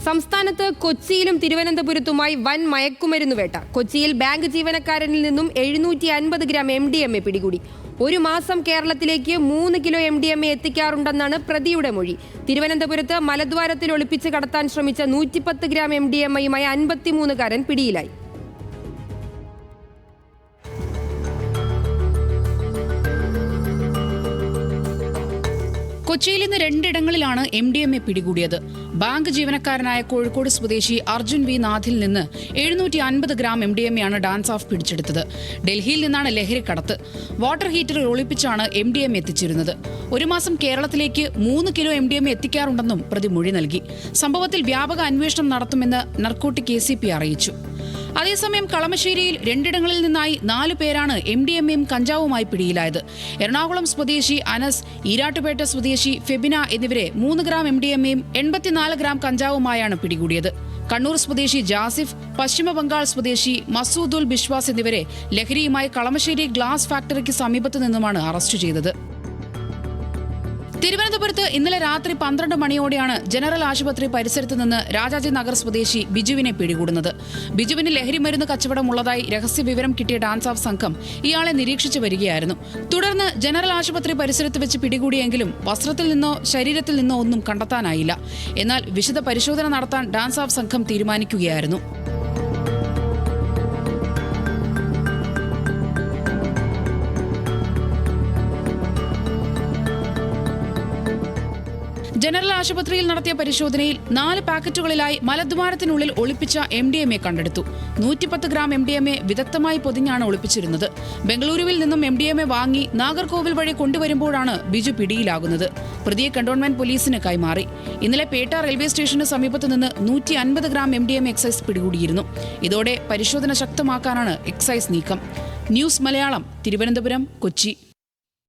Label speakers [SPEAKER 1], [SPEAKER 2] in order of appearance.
[SPEAKER 1] സംസ്ഥാനത്ത് കൊച്ചിയിലും തിരുവനന്തപുരത്തുമായി വൻ മയക്കുമരുന്ന് വേട്ട. കൊച്ചിയിൽ ബാങ്ക് ജീവനക്കാരനിൽ നിന്നും 750 ഗ്രാം MDMA പിടികൂടി. ഒരു മാസം കേരളത്തിലേക്ക് 3 കിലോ MDMA എത്തിക്കാറുണ്ടെന്നാണ് പ്രതിയുടെ മൊഴി. തിരുവനന്തപുരത്ത് മലദ്വാരത്തിൽ ഒളിപ്പിച്ച് കടത്താൻ ശ്രമിച്ച 110 ഗ്രാം MDMA-യുമായി 53-കാരൻ പിടിയിലായി.
[SPEAKER 2] കൊച്ചിയിൽ ഇന്ന് 2 ഇടങ്ങളിലാണ് MDMA പിടികൂടിയത്. ബാങ്ക് ജീവനക്കാരനായ കോഴിക്കോട് സ്വദേശി അർജുൻ വി നാഥിൽ നിന്ന് 750 ഗ്രാം MDMA-യാണ് ഡാൻസ് ഓഫ് പിടിച്ചെടുത്തത്. ഡൽഹിയിൽ നിന്നാണ് ലഹരിക്കടത്ത്. Water ഹീറ്ററിൽ ഒളിപ്പിച്ചാണ് MDMA എത്തിച്ചിരുന്നത്. ഒരു മാസം കേരളത്തിലേക്ക് 3 കിലോ MDMA എത്തിക്കാറുണ്ടെന്നും പ്രതി മൊഴി നൽകി. സംഭവത്തിൽ വ്യാപക അന്വേഷണം നടത്തുമെന്ന് നർക്കോട്ടിക് ACP അറിയിച്ചു. അതേസമയം കളമശ്ശേരിയിൽ 2 ഇടങ്ങളിൽ നിന്നായി 4 പേരാണ് MDMA-യും കഞ്ചാവുമായി പിടിയിലായത്. എറണാകുളം സ്വദേശി അനസ്, ഈരാട്ടുപേട്ട സ്വദേശി ഫെബിന എന്നിവരെ 3 ഗ്രാം MDMA-യും 84 ഗ്രാം കഞ്ചാവുമായാണ് പിടികൂടിയത്. കണ്ണൂർ സ്വദേശി ജാസിഫ്, പശ്ചിമ ബംഗാൾ സ്വദേശി മസൂദുൽ ബിശ്വാസ് എന്നിവരെ ലഹരിയുമായി കളമശ്ശേരി ഗ്ലാസ് ഫാക്ടറിക്ക് സമീപത്തു നിന്നുമാണ് അറസ്റ്റ് ചെയ്തത്. തിരുവനന്തപുരത്ത് ഇന്നലെ രാത്രി 12 മണിയോടെയാണ് ജനറൽ ആശുപത്രി പരിസരത്ത് നിന്ന് രാജാജി നഗർ സ്വദേശി ബിജുവിനെ പിടികൂടുന്നത്. ബിജുവിന് ലഹരി മരുന്ന് കച്ചവടമുള്ളതായി രഹസ്യ വിവരം കിട്ടിയ ഡാൻസ് ഓഫ് സംഘം ഇയാളെ നിരീക്ഷിച്ചു വരികയായിരുന്നു. തുടർന്ന് ജനറൽ ആശുപത്രി പരിസരത്ത് വെച്ച് പിടികൂടിയെങ്കിലും വസ്ത്രത്തിൽ നിന്നോ ശരീരത്തിൽ നിന്നോ ഒന്നും കണ്ടെത്താനായില്ല. എന്നാൽ വിശദ പരിശോധന നടത്താൻ ഡാൻസ് ഓഫ് സംഘം തീരുമാനിക്കുകയായിരുന്നു. ജനറൽ ആശുപത്രിയിൽ നടത്തിയ പരിശോധനയിൽ 4 പാക്കറ്റുകളിലായി മലദ്വാരത്തിനുള്ളിൽ ഒളിപ്പിച്ച MDMA കണ്ടെടുത്തു. 110 ഗ്രാം MDMA വിദഗ്ധമായി പൊതിഞ്ഞാണ് ഒളിപ്പിച്ചിരുന്നത്. ബംഗളൂരുവിൽ നിന്നും MDMA വാങ്ങി നാഗർകോവിൽ വഴി കൊണ്ടുവരുമ്പോഴാണ് ബിജു പിടിയിലാകുന്നത്. പ്രതിയെ കന്റോൺമെന്റ് പോലീസിന് കൈമാറി. ഇന്നലെ പേട്ട റെയിൽവേ സ്റ്റേഷന് സമീപത്ത് നിന്ന് 150 ഗ്രാം MDMA എക്സൈസ് പിടികൂടിയിരുന്നു. ഇതോടെ പരിശോധന ശക്തമാക്കാനാണ് എക്സൈസ് നീക്കം. ന്യൂസ് മലയാളം, തിരുവനന്തപുരം, കൊച്ചി.